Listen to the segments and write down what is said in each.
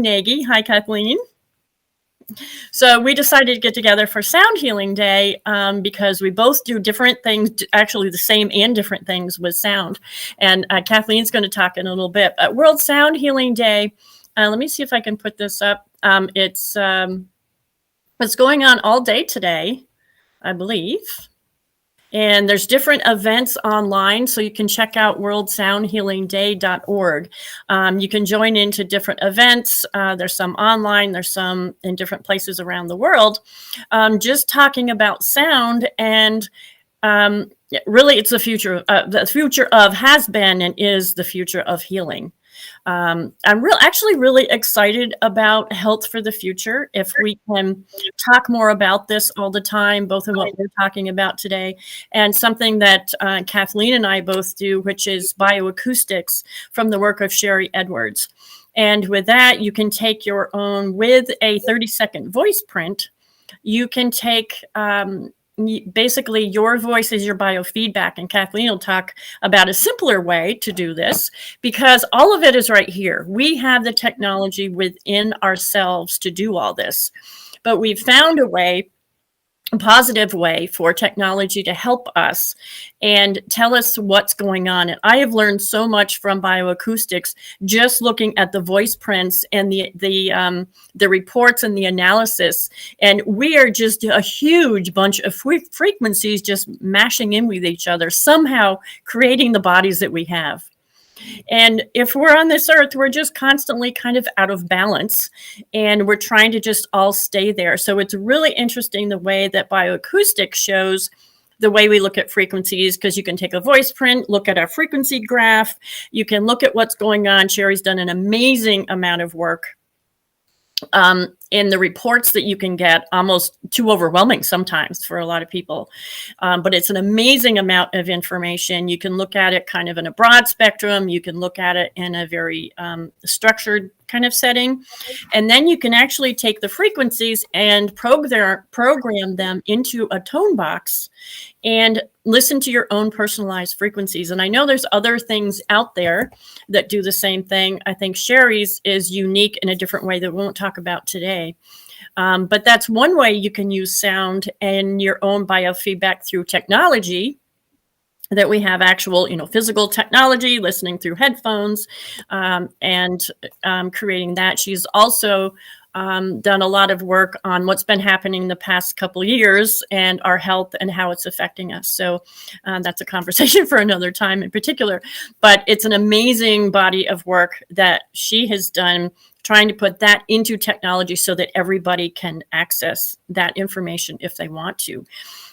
Nagy. Hi, Kathleen. So we decided to get together for Sound Healing Day because we both do different things, actually the same and different things with sound. And Kathleen's going to talk in a little bit. But World Sound Healing Day, let me see if I can put this up. It's going on all day today, I believe. And there's different events online, so you can check out worldsoundhealingday.org. You can join into different events. There's some online, there's some in different places around the world, just talking about sound. And really, it's the future of has been and is the future of healing. I'm actually really excited about health for the future. If we can talk more about this all the time, both in what we're talking about today and something that Kathleen and I both do, which is bioacoustics from the work of Sherry Edwards. And with that, you can take your own, with a 30-second voice print, you can take basically your voice is your biofeedback, and Kathleen will talk about a simpler way to do this because all of it is right here. We have the technology within ourselves to do all this, but we've found a positive way for technology to help us and tell us what's going on. And I have learned so much from bioacoustics just looking at the voice prints and the reports and the analysis. And we are just a huge bunch of frequencies just mashing in with each other, somehow creating the bodies that we have. And if we're on this earth, we're just constantly kind of out of balance and we're trying to just all stay there. So it's really interesting the way that bioacoustics shows the way we look at frequencies, because you can take a voice print, look at a frequency graph, you can look at what's going on. Sherry's done an amazing amount of work in the reports that you can get, almost too overwhelming sometimes for a lot of people. But it's an amazing amount of information. You can look at it kind of in a broad spectrum. You can look at it in a very structured kind of setting. And then you can actually take the frequencies and program them into a tone box and listen to your own personalized frequencies. And I know there's other things out there that do the same thing. I think Sherry's is unique in a different way that we won't talk about today. But that's one way you can use sound and your own biofeedback through technology, that we have actual, physical technology, listening through headphones, and creating that. She's also done a lot of work on what's been happening the past couple of years and our health and how it's affecting us. So that's a conversation for another time in particular, but it's an amazing body of work that she has done, trying to put that into technology so that everybody can access that information if they want to.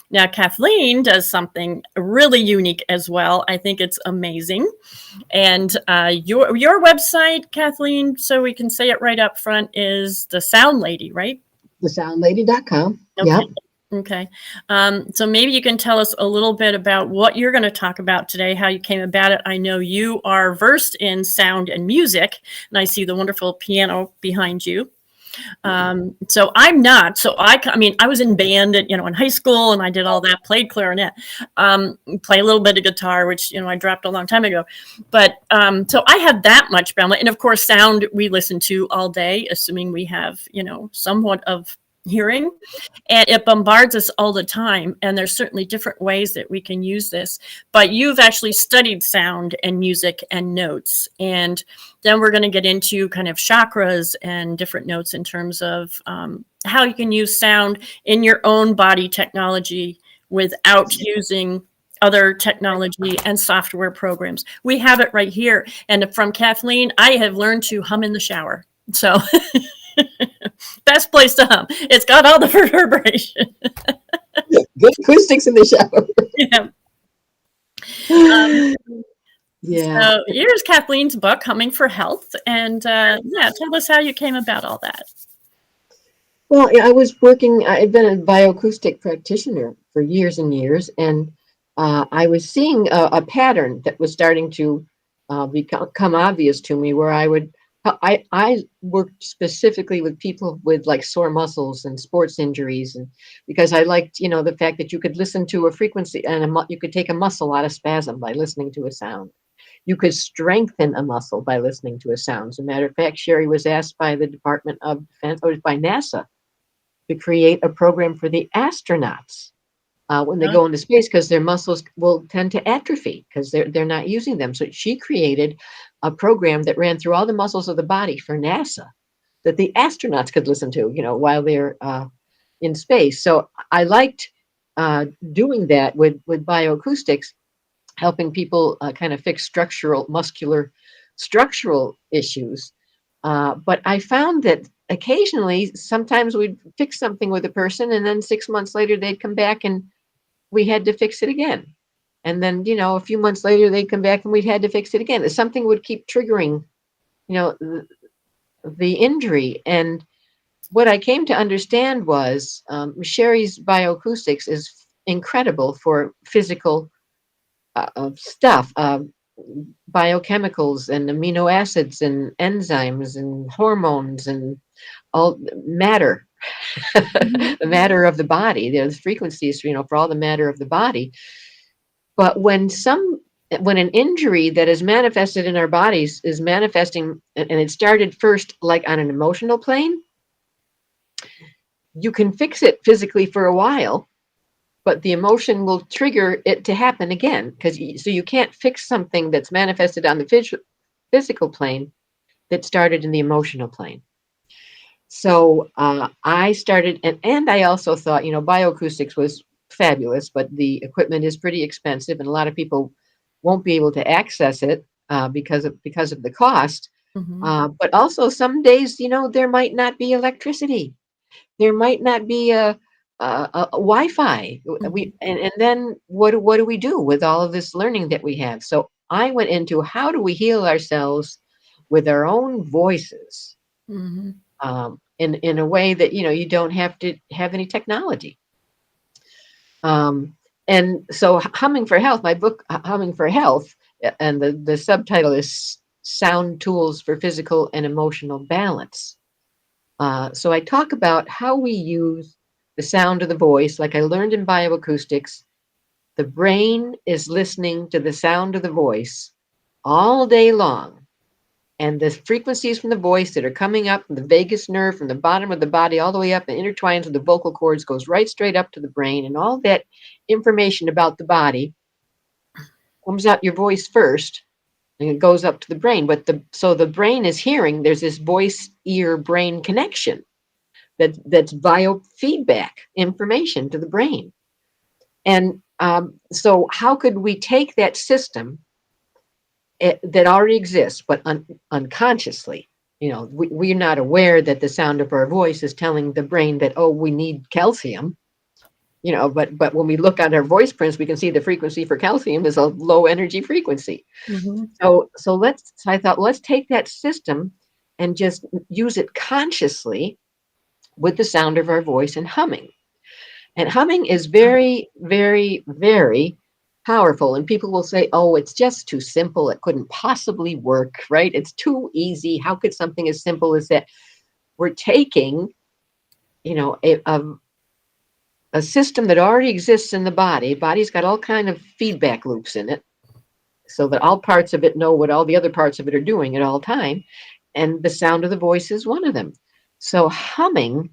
Now, Kathleen does something really unique as well. I think it's amazing. And your website, Kathleen, so we can say it right up front, is The Sound Lady, right? thesoundlady.com. Okay. Yeah. Okay. So maybe you can tell us a little bit about what you're going to talk about today, how you came about it. I know you are versed in sound and music, and I see the wonderful piano behind you. So I'm not. So I was in band in high school, and I did all that, played clarinet, play a little bit of guitar, which, I dropped a long time ago. But so I had that much bandwidth. And of course, sound we listen to all day, assuming we have, somewhat of hearing, and it bombards us all the time. And there's certainly different ways that we can use this, but you've actually studied sound and music and notes. And then we're going to get into kind of chakras and different notes in terms of how you can use sound in your own body technology without using other technology and software programs. We have it right here. And from Kathleen, I have learned to hum in the shower. So best place to hum. It's got all the reverberation. Good acoustics in the shower. Yeah. Yeah. So here's Kathleen's book, Humming for Health. And tell us how you came about all that. Well, I'd been a bioacoustic practitioner for years and years, and I was seeing a pattern that was starting to become obvious to me, where I worked specifically with people with like sore muscles and sports injuries, and because I liked, the fact that you could listen to a frequency and you could take a muscle out of spasm by listening to a sound. You could strengthen a muscle by listening to a sound. As a matter of fact, Sherry was asked by the Department of Defense, or by NASA, to create a program for the astronauts when they Oh, go into space, because their muscles will tend to atrophy because they're not using them. So she created a program that ran through all the muscles of the body for NASA that the astronauts could listen to, while they're in space. So I liked doing that with bioacoustics, helping people kind of fix structural issues. But I found that occasionally, sometimes we'd fix something with a person, and then 6 months later, they'd come back and we had to fix it again. And then, a few months later, they'd come back and we'd had to fix it again. Something would keep triggering, the injury. And what I came to understand was Sherry's bioacoustics is incredible for physical stuff, biochemicals and amino acids and enzymes and hormones and all matter, mhm. the matter of the body. There's frequencies, for all the matter of the body. But when an injury that is manifested in our bodies is manifesting, and it started first like on an emotional plane, you can fix it physically for a while, but the emotion will trigger it to happen again. So you can't fix something that's manifested on the physical plane that started in the emotional plane. So I started, and I also thought, bioacoustics was fabulous, but the equipment is pretty expensive, and a lot of people won't be able to access it because of the cost. Mhm. But also, some days, there might not be electricity. There might not be a Wi-Fi. Mhm. And then what do we do with all of this learning that we have? So I went into, how do we heal ourselves with our own voices, Mhm. in a way that you don't have to have any technology. And so Humming for Health, my book Humming for Health, and the subtitle is Sound Tools for Physical and Emotional Balance. So I talk about how we use the sound of the voice. Like I learned in bioacoustics, the brain is listening to the sound of the voice all day long. And the frequencies from the voice that are coming up from the vagus nerve, from the bottom of the body, all the way up and intertwines with the vocal cords, goes right straight up to the brain. And all that information about the body comes out your voice first, and it goes up to the brain. So the brain is hearing, there's this voice ear brain connection that's biofeedback information to the brain. And so how could we take that system that already exists, but unconsciously? We're not aware that the sound of our voice is telling the brain that, oh, we need calcium. But when we look at our voice prints, we can see the frequency for calcium is a low energy frequency. Mhm. So I thought, let's take that system and just use it consciously with the sound of our voice and humming. And humming is very, very, very powerful. And people will say, oh, it's just too simple. It couldn't possibly work, right? It's too easy. How could something as simple as that? We're taking, a system that already exists in the body. Body's got all kind of feedback loops in it, so that all parts of it know what all the other parts of it are doing at all time. And the sound of the voice is one of them. So humming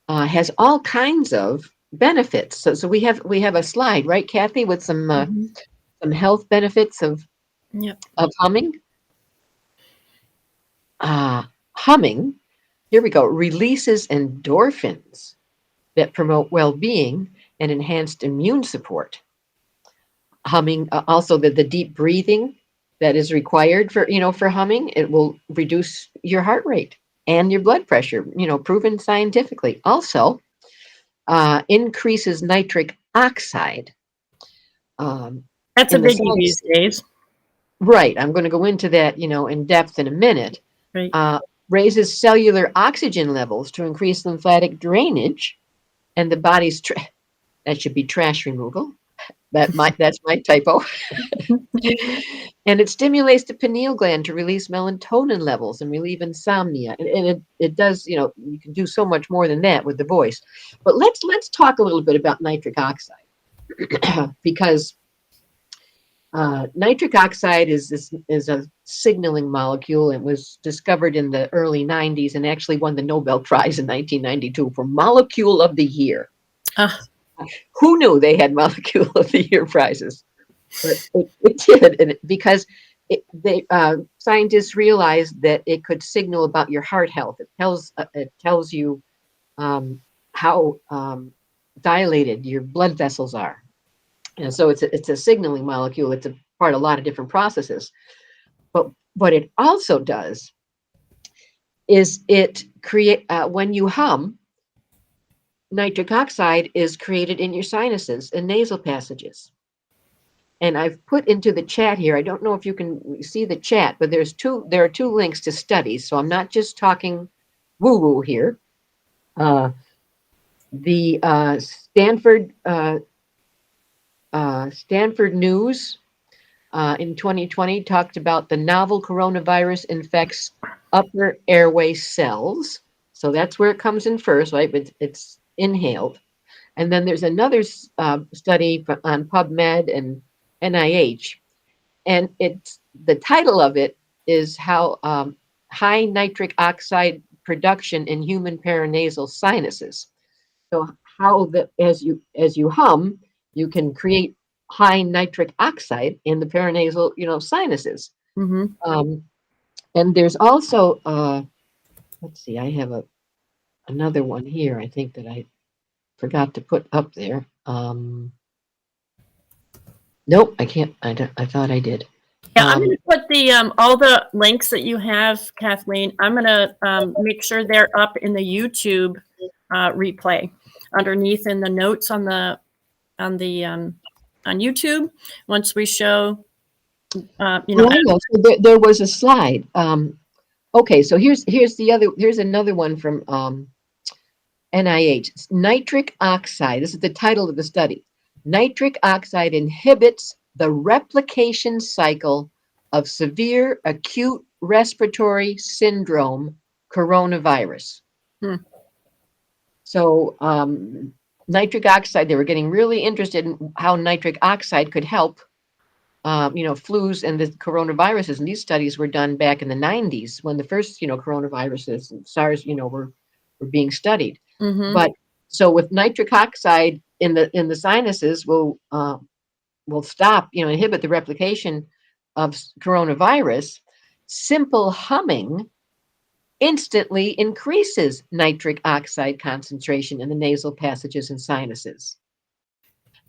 has all kinds of benefits. So we have a slide, right, Cathy, with some Mhm. health benefits of Yep. humming. Humming, here we go, releases endorphins that promote well-being and enhanced immune support. Humming, also the deep breathing that is required for humming, it will reduce your heart rate and your blood pressure, proven scientifically. Also, increases nitric oxide. Um, That's a in the biggie cells. these days, Right. I'm going to go into that, in depth in a minute. right? Uh, Raises cellular oxygen levels to increase lymphatic drainage, and the body's that should be trash removal. That's my typo. And it stimulates the pineal gland to release melatonin levels and relieve insomnia. And it does, you can do so much more than that with the voice. But let's talk a little bit about nitric oxide because Nitric oxide is a signaling molecule. It was discovered in the early 90s and actually won the Nobel Prize in 1992 for Molecule of the Year. Ah, Who knew they had Molecule of the Year prizes? But it did, and because scientists realized that it could signal about your heart health. It tells you how dilated your blood vessels are. And so it's a signaling molecule. It's a part of a lot of different processes. But what it also does is it create when you hum, nitric oxide is created in your sinuses and nasal passages. And I've put into the chat here. I don't know if you can see the chat, but there are two links to studies. So I'm not just talking woo-woo here. The Stanford News in 2020 talked about the novel coronavirus infects upper airway cells. So that's where it comes in first, right? But it's inhaled. And then there's another study on PubMed and NIH. And the title of it is how high nitric oxide production in human paranasal sinuses. So how as you hum, you can create high nitric oxide in the paranasal, sinuses. mm-hmm. And there's also, let's see, I have another one here. I think that I forgot to put up there. Nope, I can't. I thought I did. Yeah, I'm going to put the all the links that you have, Kathleen. I'm going to make sure they're up in the YouTube replay underneath in the notes on YouTube. Once we show, So there was a slide. Okay, so here's another one from NIH. Nitric oxide. This is the title of the study. Nitric oxide inhibits the replication cycle of severe acute respiratory syndrome coronavirus. So nitric oxide, they were getting really interested in how nitric oxide could help flus and the coronaviruses. And these studies were done back in the 90s when the first, coronaviruses and SARS, were being studied. Mm-hmm. But so with nitric oxide in the sinuses will stop, inhibit the replication of coronavirus. Simple humming instantly increases nitric oxide concentration in the nasal passages and sinuses.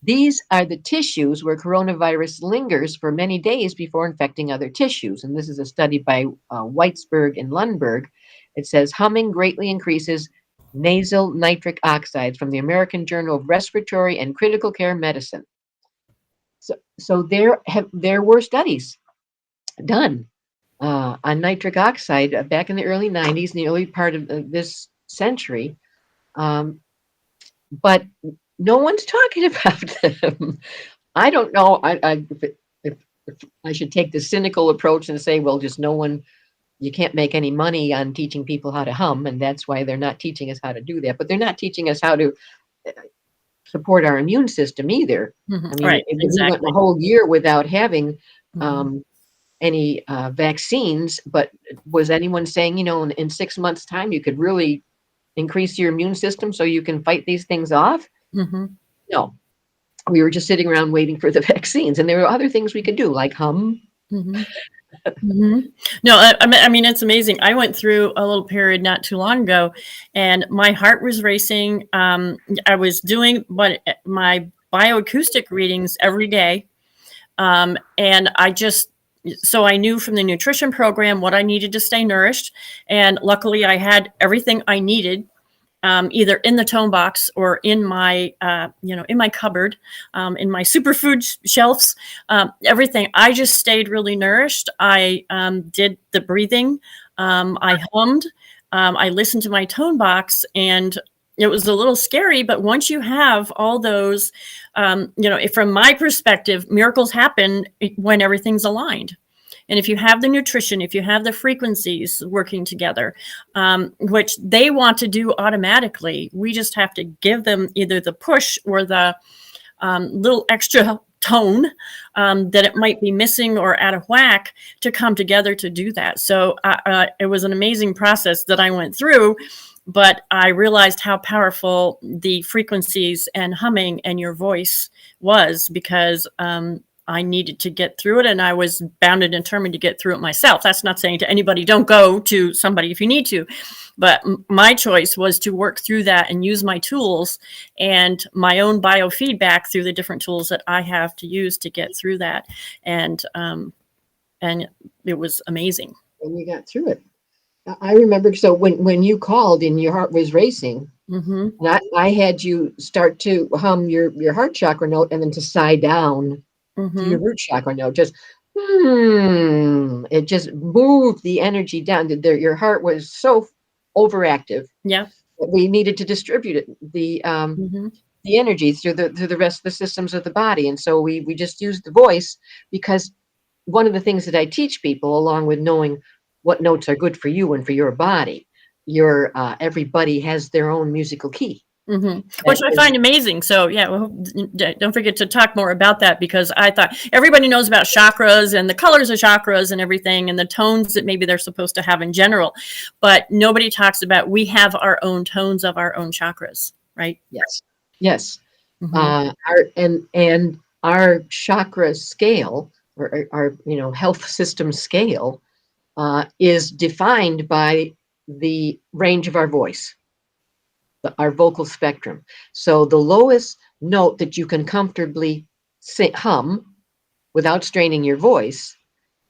These are the tissues where coronavirus lingers for many days before infecting other tissues. And this is a study by Weitzberg and Lundberg. It says humming greatly increases nasal nitric oxides from the American Journal of Respiratory and Critical Care Medicine. So there were studies done on nitric oxide back in the early 90s, in the early part of this century. But no one's talking about them. I don't know if I should take the cynical approach and say, well, just you can't make any money on teaching people how to hum, and that's why they're not teaching us how to do that. But they're not teaching us how to support our immune system either. Mm-hmm. I mean, right, we exactly. went a whole year without having any vaccines, but was anyone saying, in 6 months' time, you could really increase your immune system so you can fight these things off? Mm-hmm. No, we were just sitting around waiting for the vaccines, and there were other things we could do, like hum. Mm-hmm. Mm-hmm. No, I mean, it's amazing. I went through a little period not too long ago, and my heart was racing. I was doing my bioacoustic readings every day, and so I knew from the nutrition program what I needed to stay nourished, and luckily I had everything I needed. Either in the tone box or in my, in my cupboard, in my superfood shelves, everything. I just stayed really nourished. I did the breathing. I hummed. I listened to my tone box, and it was a little scary. But once you have all those, from my perspective, miracles happen when everything's aligned. And if you have the nutrition, if you have the frequencies working together, which they want to do automatically, we just have to give them either the push or the little extra tone that it might be missing or out of whack to come together to do that. So it was an amazing process that I went through, but I realized how powerful the frequencies and humming and your voice was, because I needed to get through it, and I was bound and determined to get through it myself. That's not saying to anybody, don't go to somebody if you need to, but my choice was to work through that and use my tools and my own biofeedback through the different tools that I have to use to get through that. And it was amazing. And you got through it. I remember, so when you called and your heart was racing, and I had you start to hum your heart chakra note and then to sigh down to your root chakra note. Just, it just moved the energy down. Your heart was so overactive. Yeah. That we needed to distribute it, the energy through the rest of the systems of the body. And so we just used the voice, because one of the things that I teach people, along with knowing what notes are good for you and for your body, everybody has their own musical key. Which I find amazing. So yeah, well, don't forget to talk more about that, because I thought everybody knows about chakras and the colors of chakras and everything and the tones that maybe they're supposed to have in general, but nobody talks about we have our own tones of our own chakras, right? Yes. Our chakra scale, or our health system scale, is defined by the range of our voice, our vocal spectrum. So the lowest note that you can comfortably hum without straining your voice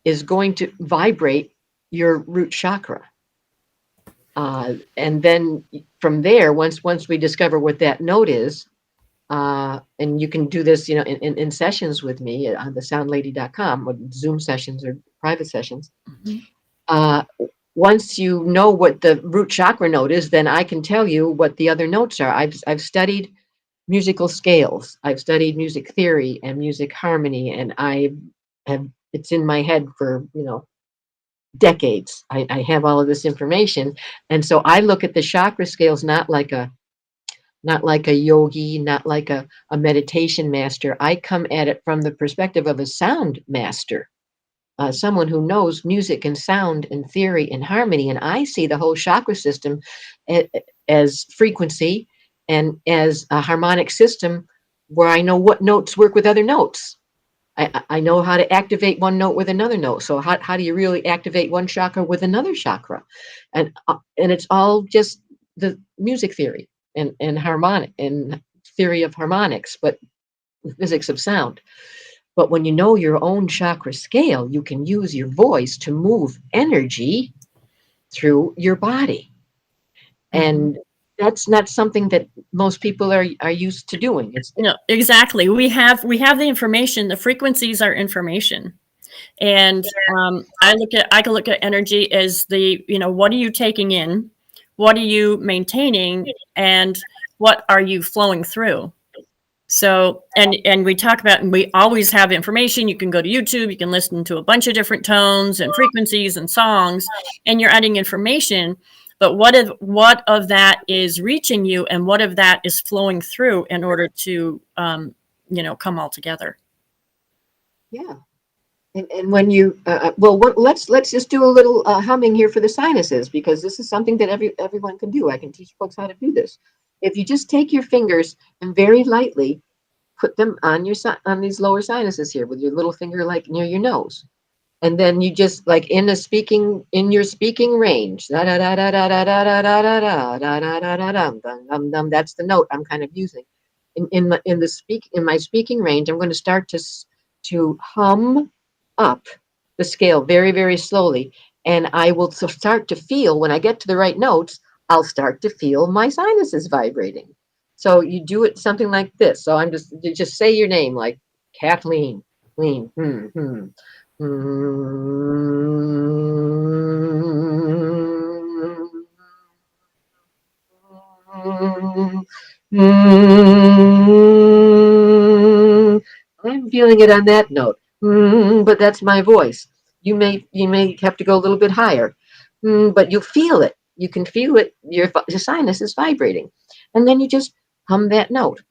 is going to vibrate your root chakra. And then from there, once we discover what that note is, and you can do this, in sessions with me on thesoundlady.com, with Zoom sessions or private sessions. Once you know what the root chakra note is, then I can tell you what the other notes are. I've studied musical scales. I've studied music theory and music harmony, and it's in my head for, decades. I have all of this information. And so I look at the chakra scales not like a yogi, not like a meditation master. I come at it from the perspective of a sound master. Someone who knows music and sound and theory and harmony. And I see the whole chakra system as frequency and as a harmonic system where I know what notes work with other notes. I know how to activate one note with another note. So how do you really activate one chakra with another chakra? And it's all just the music theory and harmonic and theory of harmonics, but physics of sound. But when you know your own chakra scale, you can use your voice to move energy through your body. And that's not something that most people are used to doing. No, exactly. We have the information. The frequencies are information. And I can look at energy as what are you taking in? What are you maintaining? And what are you flowing through? So, and we talk about, and we always have information. You can go to YouTube, you can listen to a bunch of different tones and frequencies and songs, and you're adding information. But what of that is reaching you, and what of that is flowing through in order to, come all together? Yeah. And when you, let's just do a little humming here for the sinuses, because this is something that everyone can do. I can teach folks how to do this. If you just take your fingers and very lightly put them on these lower sinuses here with your little finger, like near your nose, and then you just, like in your speaking range, that's the note I'm kind of using. In my speaking range, I'm going to start to hum up the scale very, very slowly, and I will start to feel, when I get to the right notes, I'll start to feel my sinuses vibrating. So you do it something like this. So you just say your name, like Kathleen. I'm feeling it on that note, but that's my voice. You may have to go a little bit higher, but you feel it. You can feel it. Your sinus is vibrating, and then you just hum that note.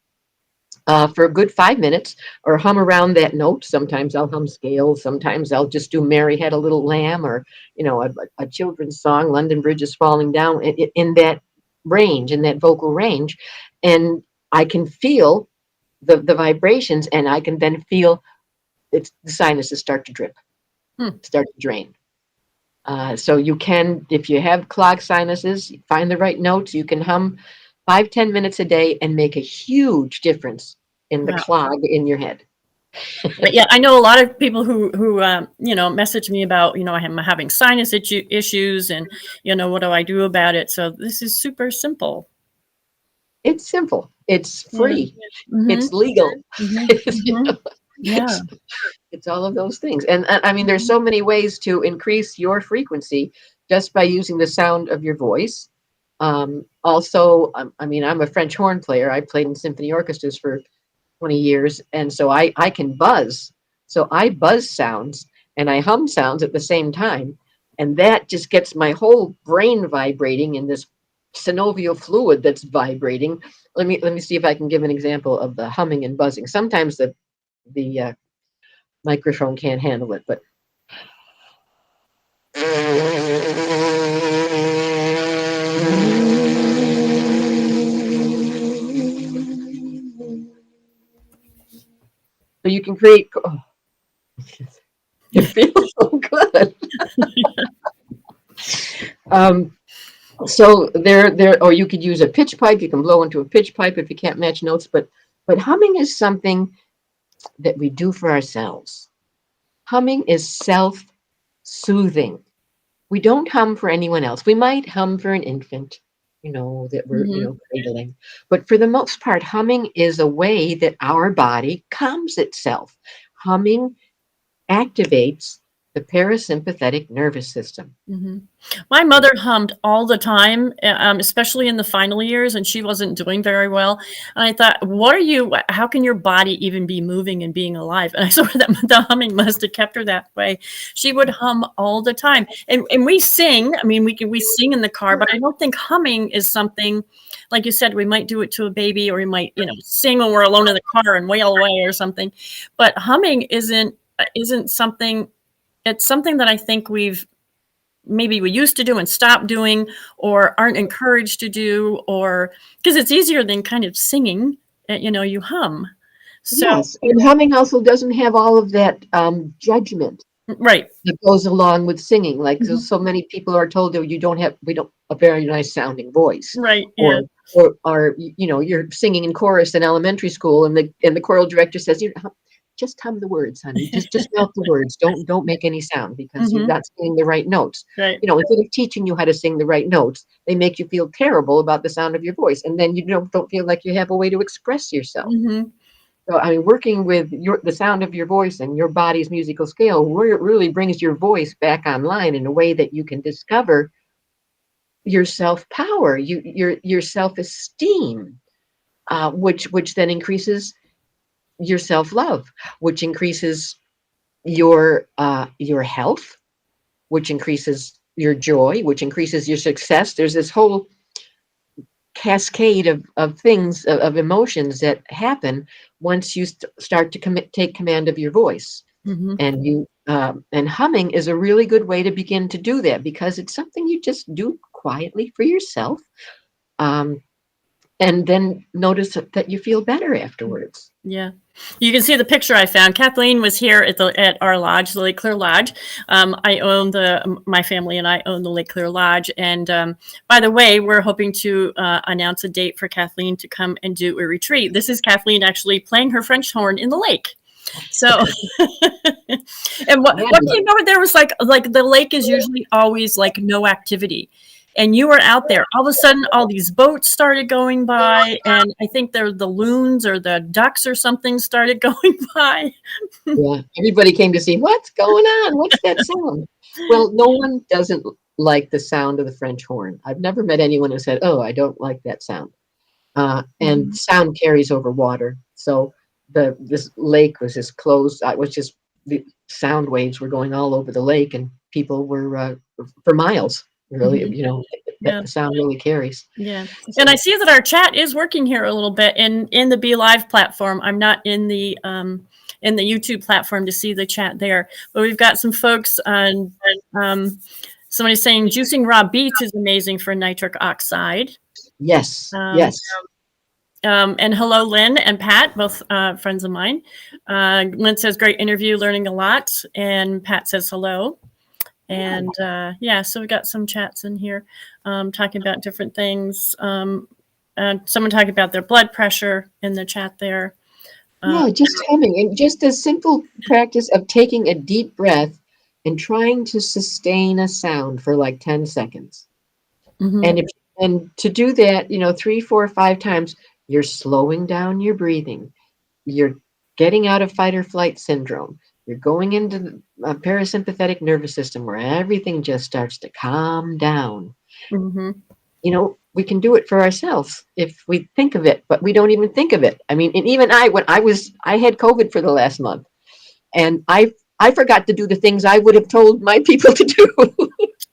for a good 5 minutes, or hum around that note. Sometimes I'll hum scales. Sometimes I'll just do Mary Had a Little Lamb, or, a children's song, London Bridge is Falling Down, in that range, in that vocal range. And I can feel the vibrations, and I can then feel the sinuses start to drip, start to drain. So you can, if you have clogged sinuses, find the right notes. You can hum 5-10 minutes a day and make a huge difference in the Wow. clog in your head. But yeah, I know a lot of people who message me about, I'm having sinus issues, and what do I do about it? So this is super simple. It's simple. It's free. Yeah. Mm-hmm. It's legal. Mm-hmm. Yeah. It's all of those things. And I mean, there's so many ways to increase your frequency just by using the sound of your voice. Also, I mean, I'm a French horn player. I played in symphony orchestras for 20 years. And so I can buzz. So I buzz sounds and I hum sounds at the same time. And that just gets my whole brain vibrating in this synovial fluid that's vibrating. Let me see if I can give an example of the humming and buzzing. Sometimes the microphone can't handle it, but so you can create. Oh, it feels so good. So there, or you could use a pitch pipe. You can blow into a pitch pipe if you can't match notes. But humming is something that we do for ourselves. Humming is self-soothing. We don't hum for anyone else. We might hum for an infant, that we're cradling. But for the most part, humming is a way that our body calms itself. Humming activates the parasympathetic nervous system. Mm-hmm. My mother hummed all the time, especially in the final years, and she wasn't doing very well. And I thought, how can your body even be moving and being alive? And I saw that the humming must have kept her that way. She would hum all the time. And we sing. I mean, we sing in the car, but I don't think humming is something, like you said, we might do it to a baby, or we might, sing when we're alone in the car and wail away or something. But humming isn't something. It's something that I think we used to do and stopped doing, or aren't encouraged to do, or because it's easier than kind of singing, you hum. So, yes, and humming also doesn't have all of that judgment, right, that goes along with singing. Like, so many people are told that we don't a very nice sounding voice, right, yeah. or you're singing in chorus in elementary school, and the choral director says, just hum the words, honey. Just mouth the words. Don't make any sound, because you're not singing the right notes. Right. Instead of teaching you how to sing the right notes, they make you feel terrible about the sound of your voice, and then you don't feel like you have a way to express yourself. Mm-hmm. So I mean, working with the sound of your voice and your body's musical scale really brings your voice back online in a way that you can discover your self-power, your self-esteem, which then increases your self-love, which increases your health, which increases your joy, which increases your success. There's this whole cascade of things, of emotions that happen once you start to take command of your voice. And and humming is a really good way to begin to do that, because it's something you just do quietly for yourself. And then notice that you feel better afterwards. Yeah. You can see the picture I found. Kathleen was here at our lodge, the Lake Clear Lodge. I own my family and I own the Lake Clear Lodge. And by the way, we're hoping to announce a date for Kathleen to come and do a retreat. This is Kathleen actually playing her French horn in the lake. So, and what came over there was like the lake is usually always like no activity. And you were out there. All of a sudden, all these boats started going by, and I think the loons or the ducks or something started going by. Yeah, everybody came to see what's going on. What's that sound? Well, no one doesn't like the sound of the French horn. I've never met anyone who said, "Oh, I don't like that sound." And sound carries over water. So this lake was just closed. It was just the sound waves were going all over the lake, and people were for miles. Really, that Yeah. the sound really carries. Yeah. So, And I see that our chat is working here a little bit in the Be Live platform. I'm not in the YouTube platform to see the chat there, but we've got some folks on somebody's saying juicing raw beets is amazing for nitric oxide. yes, Um, yes. and hello, Lynn and Pat, both friends of mine. Lynn says, great interview, learning a lot. And Pat says hello. And yeah, so we got some chats in here talking about different things. Someone talking about their blood pressure in the chat there. Yeah, just humming, and just a simple practice of taking a deep breath and trying to sustain a sound for like 10 seconds. Mhm. And if and to do that, 3, 4, 5 times, you're slowing down your breathing. You're getting out of fight or flight syndrome. You're going into the parasympathetic nervous system where everything just starts to calm down. Mhm. We can do it for ourselves if we think of it, but we don't even think of it. I mean, and even when I had COVID for the last month, and I forgot to do the things I would have told my people to do.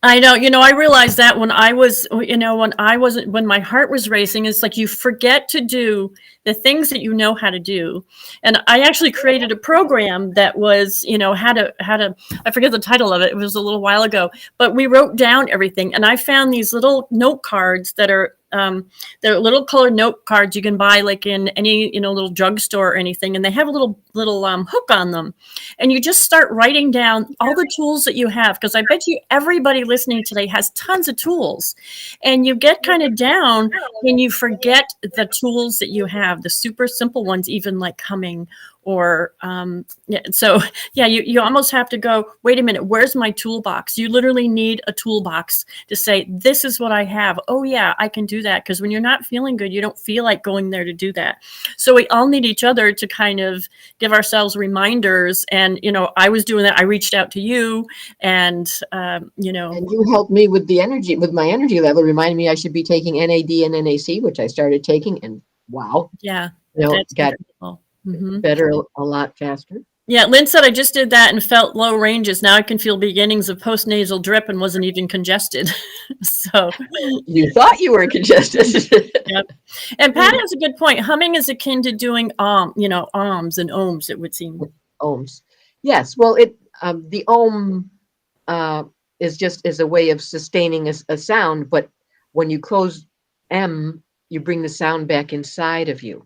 I know, I realized that when I was, when my heart was racing, it's like you forget to do the things that you know how to do. And I actually created a program that was, I forget the title of it. It was a little while ago, but we wrote down everything. And I found these little note cards that are, they're little colored note cards you can buy like in any, little drugstore or anything. And they have a little hook on them. And you just start writing down all the tools that you have, because I bet you everybody listening today has tons of tools, and you get kind of down and you forget the tools that you have, the super simple ones, even like humming or yeah. So yeah, you almost have to go, wait a minute, where's my toolbox? You literally need a toolbox to say, this is what I have. Oh yeah, I can do that. Because when you're not feeling good, you don't feel like going there to do that. So we all need each other to kind of give ourselves reminders. And I was doing that. I reached out to you, and And you helped me with my energy level, reminding me I should be taking NAD and NAC, which I started taking, and wow, yeah, it that's got wonderful. Mm-hmm. better a lot faster. Yeah, Lynn said I just did that and felt low ranges. Now I can feel beginnings of postnasal drip and wasn't even congested. So, You thought you were congested. yep. And Pat has a good point. Humming is akin to doing ohms and ohms, it would seem. Ohms. Yes. Well, the ohm is a way of sustaining a sound, but when you close M, you bring the sound back inside of you.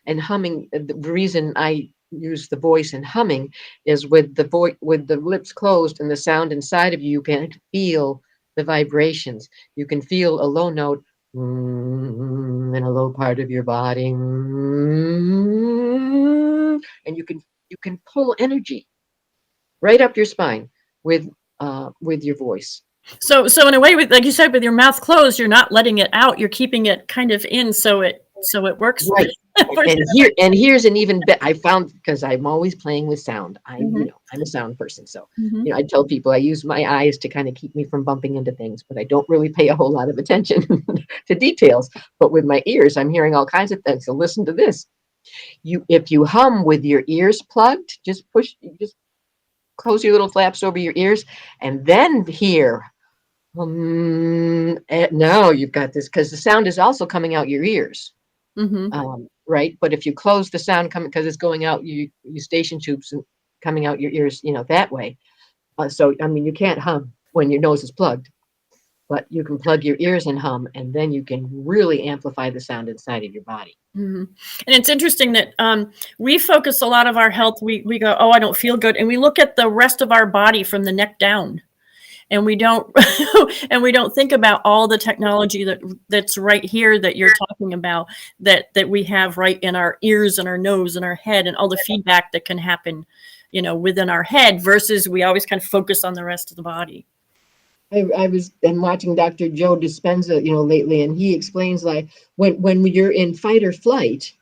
And humming, the reason I use the voice in humming is with the lips closed and the sound inside of you, you can feel the vibrations. You can feel a low note in a low part of your body, and you can pull energy right up your spine with your voice. So in a way, like you said, with your mouth closed, you're not letting it out. You're keeping it kind of in, so it works. Right. And here's an even better. I found, because I'm always playing with sound. I'm a sound person, so I tell people I use my eyes to kind of keep me from bumping into things, but I don't really pay a whole lot of attention to details. But with my ears, I'm hearing all kinds of things. So listen to this. If you hum with your ears plugged, just close your little flaps over your ears, and then hear. Now you've got this, because the sound is also coming out your ears. Right. But if you close the sound coming, because it's going out you station tubes and coming out your ears, that way. So, I mean, you can't hum when your nose is plugged, but you can plug your ears and hum, and then you can really amplify the sound inside of your body. And it's interesting that we focus a lot of our health. We go, oh, I don't feel good. And we look at the rest of our body from the neck down. And we don't think about all the technology that's right here that you're talking about, that we have right in our ears and our nose and our head, and all the feedback that can happen, within our head, versus we always kind of focus on the rest of the body. I'm watching Dr. Joe Dispenza, lately, and he explains, like, when you're in fight or flight,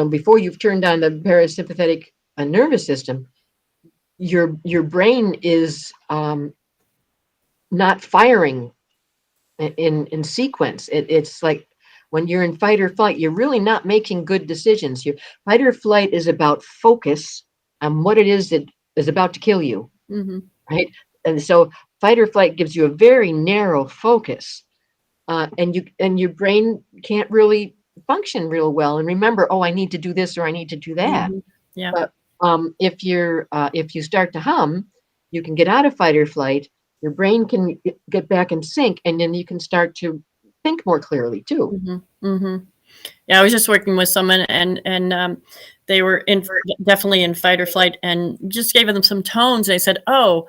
before you've turned on the parasympathetic nervous system, your brain is not firing in sequence. It's like when you're in fight or flight, you're really not making good decisions. Your fight or flight is about focus on what it is that is about to kill you, right? And so fight or flight gives you a very narrow focus. and your brain can't really function real well and remember, oh, I need to do this or I need to do that. Yeah. But if you start to hum, you can get out of fight or flight. Your brain can get back in sync, and then you can start to think more clearly too. Yeah, I was just working with someone, and they were definitely in fight or flight, and just gave them some tones. They said, "Oh,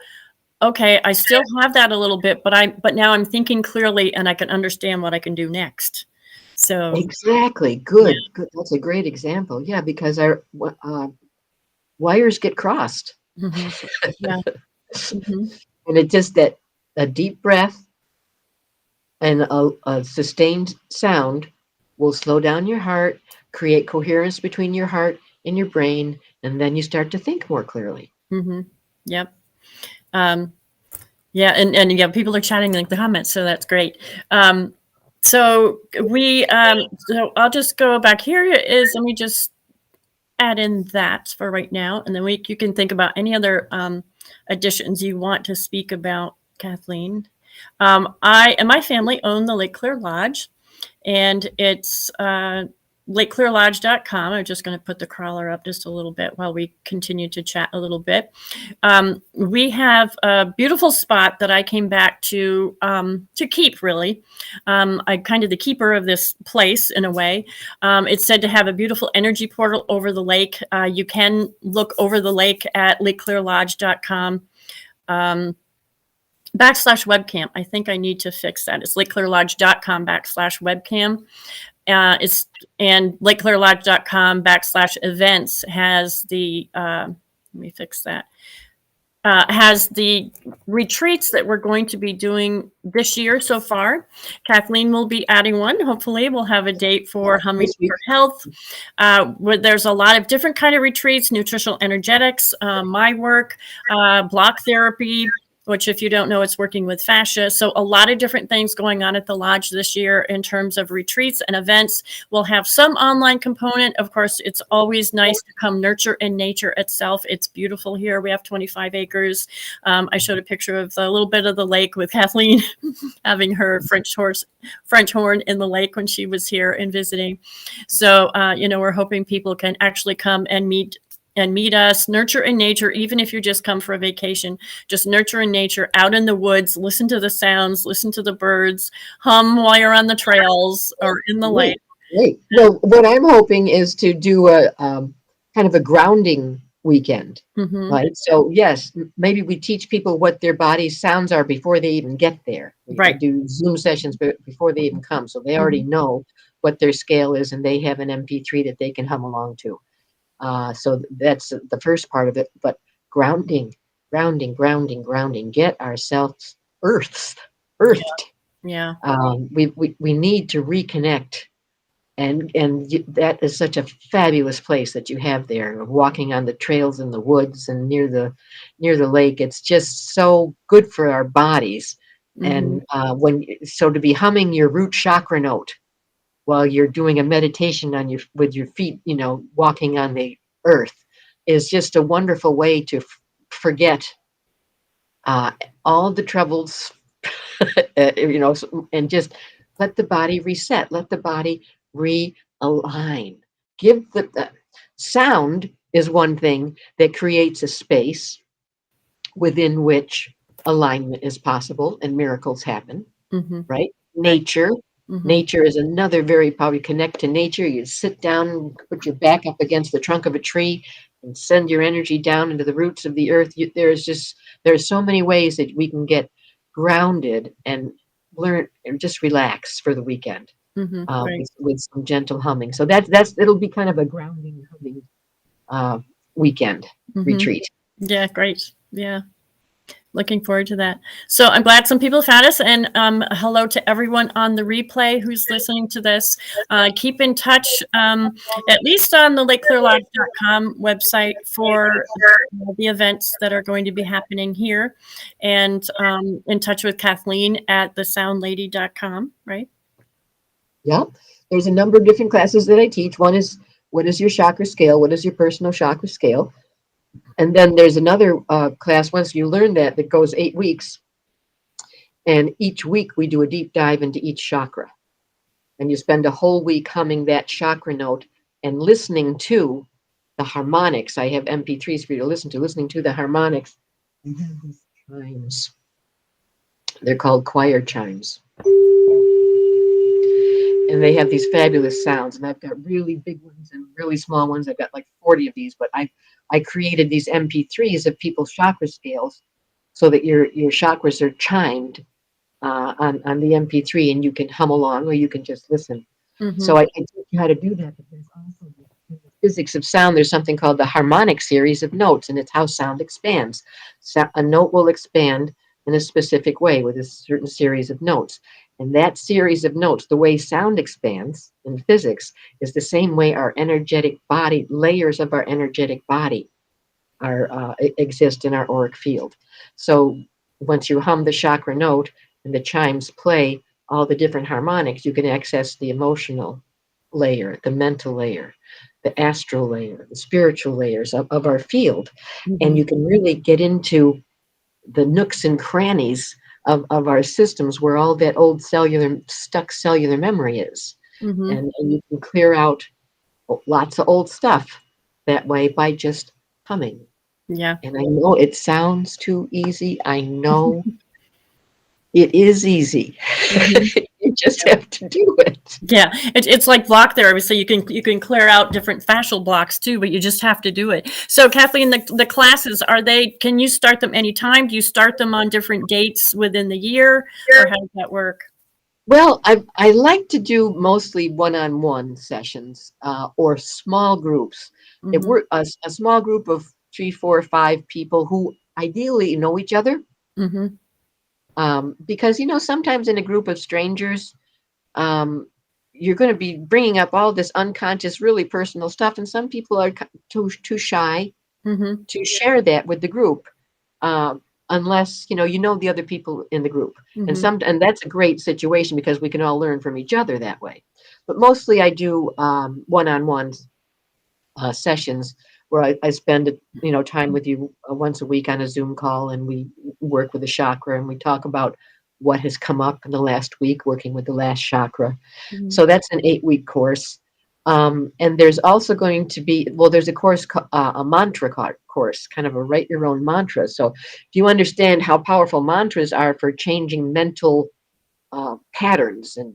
okay, I still have that a little bit, but now I'm thinking clearly, and I can understand what I can do next." So Exactly. Good. Good. That's a great example. Yeah, because our wires get crossed, yeah, and it just that a deep breath and a sustained sound will slow down your heart, create coherence between your heart and your brain, and then you start to think more clearly. Yep. Yeah, and yeah, people are chatting in the comments, so that's great. So I'll just go back. Here is, let me just add in that for right now, and then you can think about any other additions you want to speak about, Kathleen. I and my family own the Lake Clear Lodge, and it's lakeclearlodge.com. I'm just going to put the crawler up just a little bit while we continue to chat a little bit. We have a beautiful spot that I came back to keep, really. I'm kind of the keeper of this place in a way. It's said to have a beautiful energy portal over the lake. You can look over the lake at lakeclearlodge.com. /webcam. I think I need to fix that. It's lakeclearlodge.com /webcam. And lakeclearlodge.com /events has the, let me fix that, has the retreats that we're going to be doing this year so far. Kathleen will be adding one. Hopefully we'll have a date for Humming for Health. Where there's a lot of different kind of retreats, nutritional energetics, my work, block therapy, which, if you don't know, it's working with fascia. So a lot of different things going on at the lodge this year in terms of retreats and events. We'll have some online component. Of course, it's always nice to come nurture in nature itself. It's beautiful here. We have 25 acres. I showed a picture of a little bit of the lake with Kathleen having her French horn in the lake when she was here and visiting. So, we're hoping people can actually come and meet us, nurture in nature, even if you just come for a vacation. Just nurture in nature, out in the woods, listen to the sounds, listen to the birds, hum while you're on the trails or in the lake. Great. Well, what I'm hoping is to do a kind of a grounding weekend, right? So yes, maybe we teach people what their body's sounds are before they even get there. We do Zoom sessions before they even come, so they already know what their scale is, and they have an MP3 that they can hum along to. So that's the first part of it, but grounding, get ourselves earthed. Yeah. We need to reconnect, and that is such a fabulous place that you have there, walking on the trails in the woods and near the lake. It's just so good for our bodies. And to be humming your root chakra note while you're doing a meditation with your feet, walking on the earth, is just a wonderful way to forget all the troubles, and just let the body reset, let the body realign. Give the sound is one thing that creates a space within which alignment is possible and miracles happen, right? Nature is another very probably connect to nature. You sit down, put your back up against the trunk of a tree and send your energy down into the roots of the earth. There's so many ways that we can get grounded and learn and just relax for the weekend with some gentle humming. So it'll be kind of a grounding humming weekend retreat. Yeah, great. Yeah. Looking forward to that. So I'm glad some people found us, and hello to everyone on the replay who's listening to this. Keep in touch, at least on the lakeclearlodge.com website for the events that are going to be happening here, and in touch with Kathleen at thesoundlady.com, right? Yeah, there's a number of different classes that I teach. One is, what is your chakra scale? What is your personal chakra scale? And then there's another class, once you learn that goes 8 weeks. And each week we do a deep dive into each chakra. And you spend a whole week humming that chakra note and listening to the harmonics. I have MP3s for you to listen to, listening to the harmonics. I have these chimes. They're called choir chimes. And they have these fabulous sounds. And I've got really big ones and really small ones. I've got like 40 of these, but I created these MP3s of people's chakra scales so that your chakras are chimed on the MP3, and you can hum along or you can just listen. So I teach you how to do that. But there's also in the physics of sound, there's something called the harmonic series of notes, and it's how sound expands. So a note will expand in a specific way with a certain series of notes. And that series of notes, the way sound expands in physics, is the same way our energetic body, layers of our energetic body exist in our auric field. So once you hum the chakra note and the chimes play all the different harmonics, you can access the emotional layer, the mental layer, the astral layer, the spiritual layers of our field. And you can really get into the nooks and crannies of our systems where all that old stuck cellular memory is. And you can clear out lots of old stuff that way by just humming. Yeah. And I know it sounds too easy. I know it is easy. You just have to do it. Yeah, it's like block therapy. So you can clear out different fascial blocks too, but you just have to do it. So Kathleen, the classes, can you start them anytime? Do you start them on different dates within the year, or how does that work? Well, I like to do mostly one-on-one sessions or small groups. It work a small group of 3, 4, 5 people who ideally know each other. Because sometimes in a group of strangers, you're going to be bringing up all this unconscious, really personal stuff, and some people are too shy to share that with the group, unless you know the other people in the group. And that's a great situation because we can all learn from each other that way. But mostly I do one-on-one sessions where I spend time with you once a week on a Zoom call, and we work with the chakra and we talk about what has come up in the last week, working with the last chakra. So that's an 8-week course. And there's also going to be, there's a course, a mantra course, kind of a write your own mantra. So if you understand how powerful mantras are for changing mental patterns and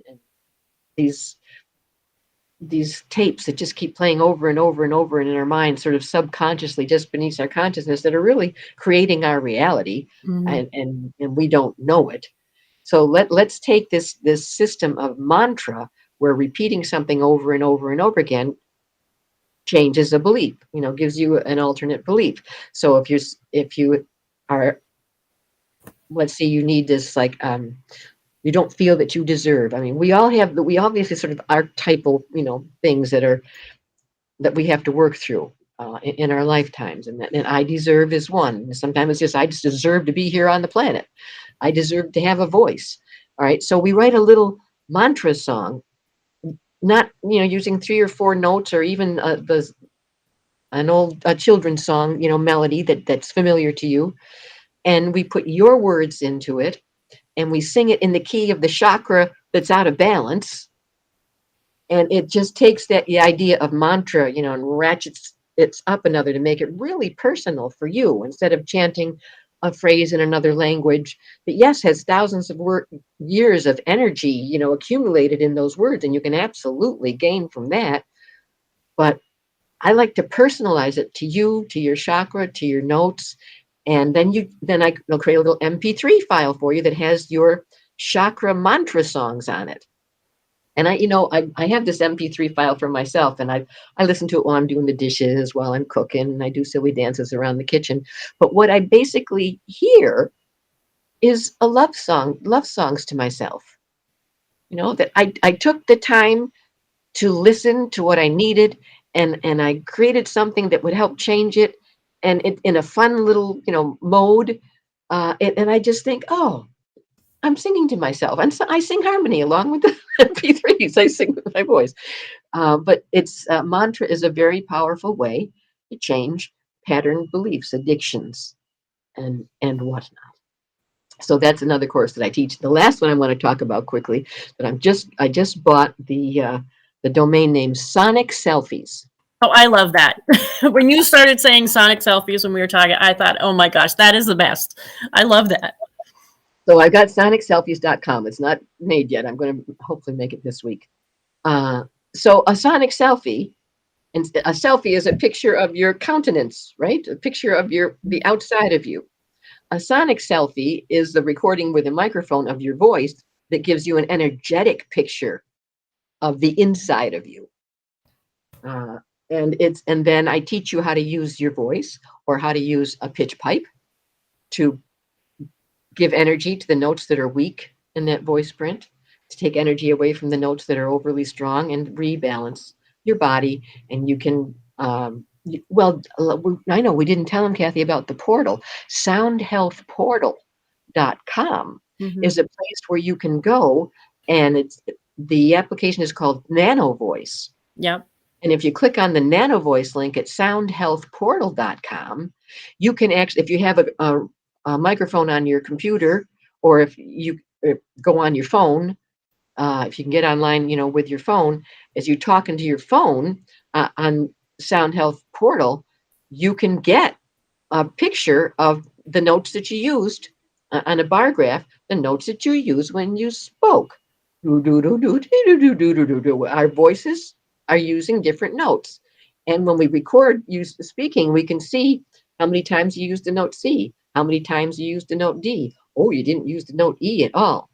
these tapes that just keep playing over and over and over in our mind, sort of subconsciously, just beneath our consciousness, that are really creating our reality, and we don't know it. So let's take this system of mantra, where repeating something over and over and over again changes a belief, gives you an alternate belief. So if you are, let's say you need this, like, you don't feel that you deserve. I mean, we all obviously sort of archetypal, things that we have to work through in our lifetimes. And I deserve is one. Sometimes it's just, I just deserve to be here on the planet. I deserve to have a voice. All right. So we write a little mantra song, not, using 3 or 4 notes, or even an old children's song, melody that's familiar to you. And we put your words into it, and we sing it in the key of the chakra that's out of balance. And it just takes the idea of mantra, and ratchets it up another to make it really personal for you, instead of chanting a phrase in another language that, yes, has thousands of years of energy, accumulated in those words, and you can absolutely gain from that. But I like to personalize it to you, to your chakra, to your notes. And then I'll create a little MP3 file for you that has your chakra mantra songs on it. And I have this MP3 file for myself, and I listen to it while I'm doing the dishes, while I'm cooking, and I do silly dances around the kitchen. But what I basically hear is love songs to myself. That I took the time to listen to what I needed, and I created something that would help change it, and it in a fun little mode. And I just think, oh, I'm singing to myself, and so I sing harmony along with the MP3s. I sing with my voice. But mantra is a very powerful way to change pattern beliefs, addictions, and whatnot. So that's another course that I teach. The last one I want to talk about quickly, but I just bought the domain name Sonic Selfies. Oh, I love that. When you started saying sonic selfies when we were talking, I thought, oh my gosh, that is the best. I love that. So I got sonicselfies.com. It's not made yet. I'm going to hopefully make it this week. So a sonic selfie, and a selfie is a picture of your countenance, right? A picture of the outside of you. A sonic selfie is the recording with a microphone of your voice that gives you an energetic picture of the inside of you. And then I teach you how to use your voice or how to use a pitch pipe to give energy to the notes that are weak in that voice print, to take energy away from the notes that are overly strong and rebalance your body. And you can, well, I know we didn't tell him, Cathy, about the portal. Soundhealthportal.com is a place where you can go, and the application is called Nano Voice. Yep. And if you click on the Nano Voice link at soundhealthportal.com, you can actually, if you have a microphone on your computer, or if you go on your phone, if you can get online, with your phone, as you talk into your phone on Sound Health Portal, you can get a picture of the notes that you used on a bar graph, the notes that you used when you spoke. Our voices are using different notes. And when we record you speaking, we can see how many times you used the note C, how many times you used the note D. Oh, you didn't use the note E at all.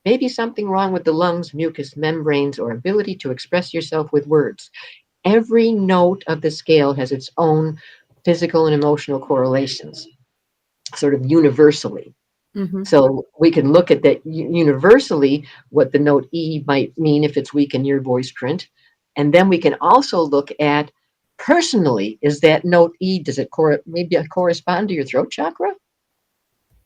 Maybe something wrong with the lungs, mucous membranes, or ability to express yourself with words. Every note of the scale has its own physical and emotional correlations, sort of universally. So we can look at that universally, what the note E might mean if it's weak in your voice print. And then we can also look at personally, is that note E, does it maybe correspond to your throat chakra?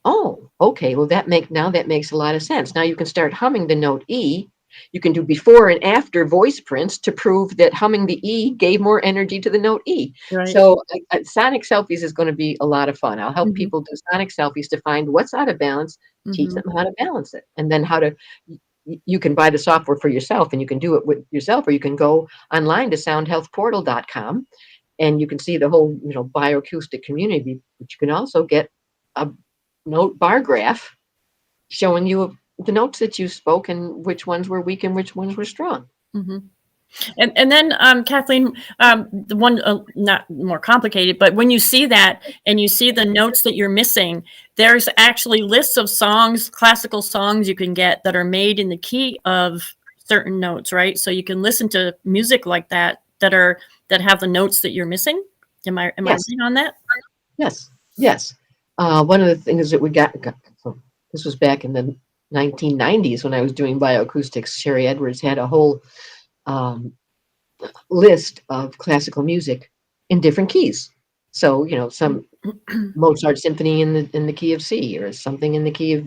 Oh, okay. Well, that makes a lot of sense. Now you can start humming the note E. You can do before and after voice prints to prove that humming the E gave more energy to the note E. Right. So sonic selfies is going to be a lot of fun. I'll help people do sonic selfies to find what's out of balance, teach them how to balance it, and then you can buy the software for yourself and you can do it with yourself, or you can go online to soundhealthportal.com and you can see the whole, bioacoustic community, but you can also get a note bar graph showing you the notes that you spoke and which ones were weak and which ones were strong. And then, Kathleen, the one not more complicated, but when you see that and you see the notes that you're missing, there's actually lists of songs, classical songs you can get that are made in the key of certain notes, right? So you can listen to music like that that have the notes that you're missing. Am I right on that? Yes. One of the things that we got, so this was back in the 1990s when I was doing bioacoustics. Sherry Edwards had a whole list of classical music in different keys. So, some Mozart symphony in the key of C, or something in the key of,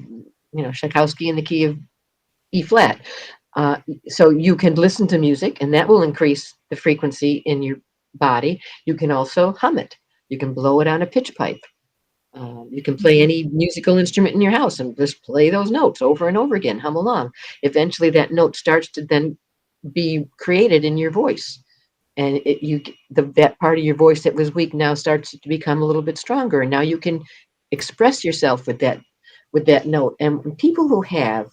Tchaikovsky in the key of E flat. So you can listen to music, and that will increase the frequency in your body. You can also hum it. You can blow it on a pitch pipe. You can play any musical instrument in your house and just play those notes over and over again, hum along. Eventually that note starts to then be created in your voice. And that part of your voice that was weak now starts to become a little bit stronger. And now you can express yourself with that note. And people who have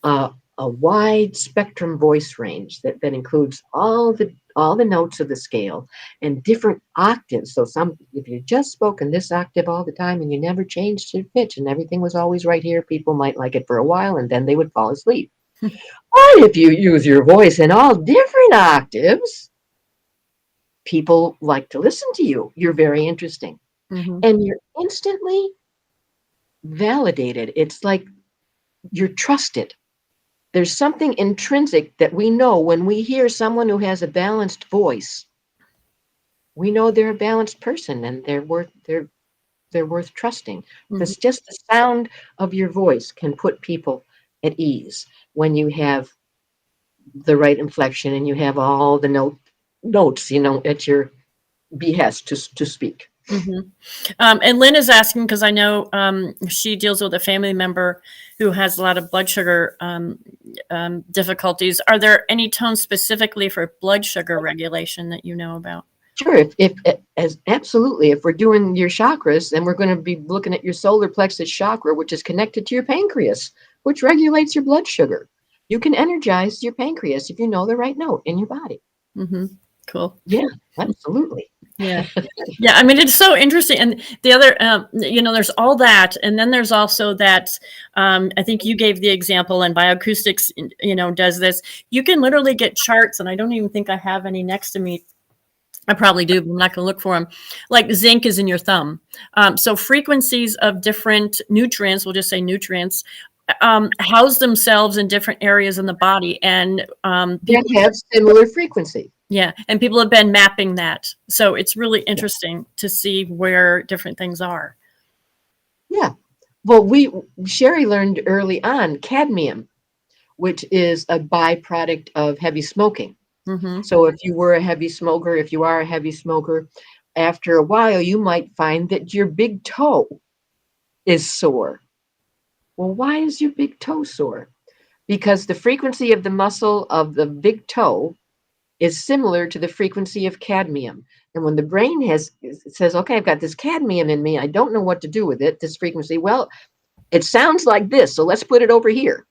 a wide spectrum voice range that includes all the notes of the scale and different octaves. So if you just spoke in this octave all the time and you never changed your pitch and everything was always right here, people might like it for a while and then they would fall asleep. But if you use your voice in all different octaves, people like to listen to you. You're very interesting. And you're instantly validated. It's like you're trusted. There's something intrinsic that we know when we hear someone who has a balanced voice. We know they're a balanced person and they're worth trusting. Because just the sound of your voice can put people at ease when you have the right inflection and you have all the notes, at your behest to speak. And Lynn is asking, because I know she deals with a family member who has a lot of blood sugar difficulties. Are there any tones specifically for blood sugar regulation that you know about? Sure. Absolutely. If we're doing your chakras, then we're going to be looking at your solar plexus chakra, which is connected to your pancreas, which regulates your blood sugar. You can energize your pancreas if you know the right note in your body. Cool. Yeah, absolutely. Yeah. Yeah. I mean, it's so interesting. And the other, there's all that. And then there's also that, I think you gave the example, and bioacoustics, does this. You can literally get charts, and I don't even think I have any next to me. I probably do, but I'm not going to look for them. Like zinc is in your thumb. So frequencies of different nutrients, we'll just say nutrients, house themselves in different areas in the body. And people have similar frequency. Yeah. And people have been mapping that. So it's really interesting to see where different things are. Yeah. Well, Sherry learned early on cadmium, which is a byproduct of heavy smoking. So if you are a heavy smoker, after a while, you might find that your big toe is sore. Well, why is your big toe sore? Because the frequency of the muscle of the big toe is similar to the frequency of cadmium. And when the brain says, okay, I've got this cadmium in me, I don't know what to do with it, this frequency, well, it sounds like this, so let's put it over here.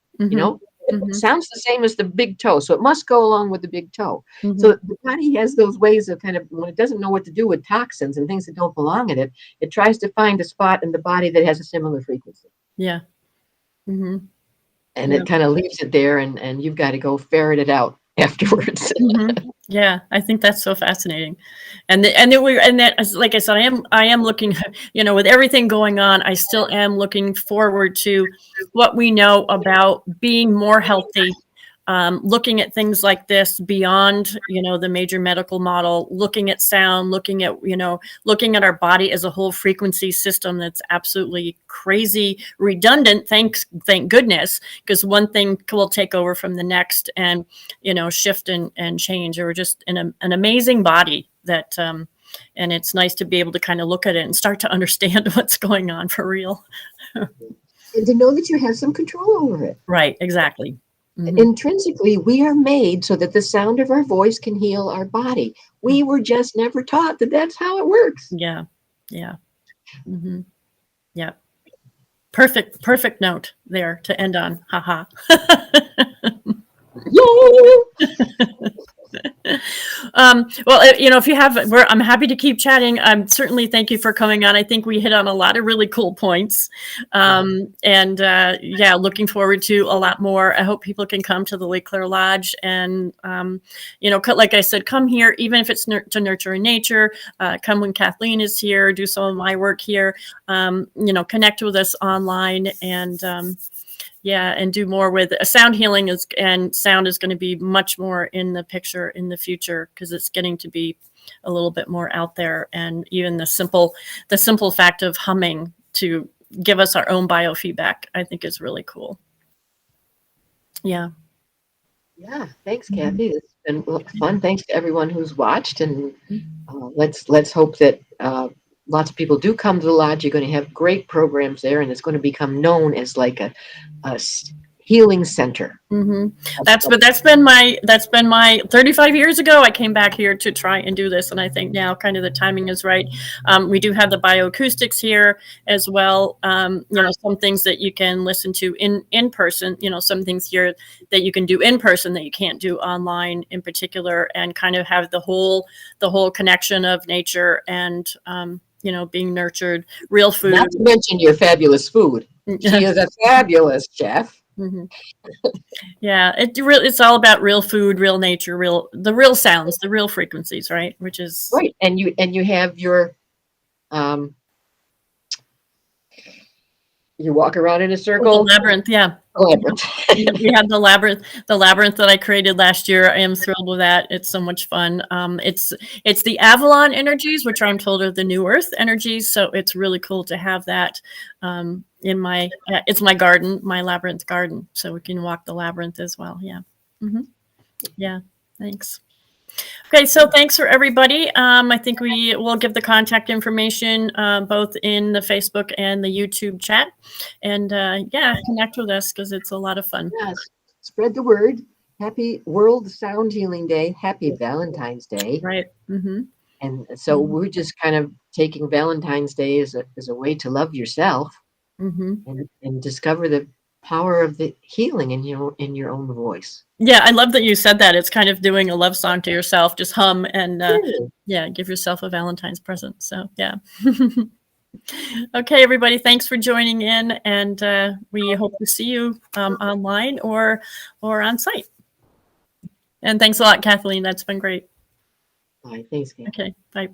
It sounds the same as the big toe, so it must go along with the big toe. So the body has those ways of kind of, when it doesn't know what to do with toxins and things that don't belong in it, it tries to find a spot in the body that has a similar frequency. Yeah. And it kind of leaves it there, and you've got to go ferret it out afterwards. Yeah, I think that's so fascinating, and that, like I said, I am looking, with everything going on, I still am looking forward to what we know about being more healthy, looking at things like this beyond, the major medical model, looking at sound, looking at our body as a whole frequency system that's absolutely crazy redundant. Thank goodness, because one thing will take over from the next and, shift and change. We're just in an amazing body that, and it's nice to be able to kind of look at it and start to understand what's going on for real. And to know that you have some control over it. Right, exactly. Intrinsically, we are made so that the sound of our voice can heal our body. We were just never taught that that's how it works. Yeah. Yeah. Perfect note there to end on. Haha. Well, if you have, I'm happy to keep chatting. Certainly thank you for coming on. I think we hit on a lot of really cool points. Looking forward to a lot more. I hope people can come to the Lake Claire Lodge and, like I said, come here, even if it's to nurture in nature, come when Kathleen is here, do some of my work here, connect with us online and do more with sound healing and sound is going to be much more in the picture in the future because it's getting to be a little bit more out there. And even the simple fact of humming to give us our own biofeedback, I think is really cool. Yeah. Yeah. Thanks, Cathy. It's been fun. Thanks to everyone who's watched, and let's hope that lots of people do come to the lodge. You're going to have great programs there, and it's going to become known as like a healing center. That's been my 35 years ago. I came back here to try and do this, and I think now kind of the timing is right. We do have the bioacoustics here as well. Some things that you can listen to in person. Some things here that you can do in person that you can't do online, in particular, and kind of have the whole connection of nature and being nurtured, real food. Not to mention your fabulous food. She is a fabulous chef. Yeah, it's all about real food, real nature, the real sounds, the real frequencies, right? Which is right. And you have your you walk around in a circle. The labyrinth, yeah. Labyrinth. We have the labyrinth that I created last year. I am thrilled with that. It's so much fun. It's the Avalon energies, which I'm told are the New Earth energies. So it's really cool to have that in it's my garden, my labyrinth garden. So we can walk the labyrinth as well. Yeah. Yeah. Thanks. Okay, so thanks for everybody. I think we will give the contact information both in the Facebook and the YouTube chat. And yeah, connect with us because it's a lot of fun. Yes. Spread the word. Happy World Sound Healing Day. Happy Valentine's Day. Right. Mm-hmm. And so we're just kind of taking Valentine's Day as a way to love yourself Mm-hmm. and discover the power of the healing in your own voice. Yeah, I love that you said that. It's kind of doing a love song to yourself. Just hum and yeah, give yourself a Valentine's present. So yeah. Okay, everybody, thanks for joining in, and we hope to see you online or on site. And thanks a lot, Kathleen. That's been great. All right, thanks, Kate. Okay, bye.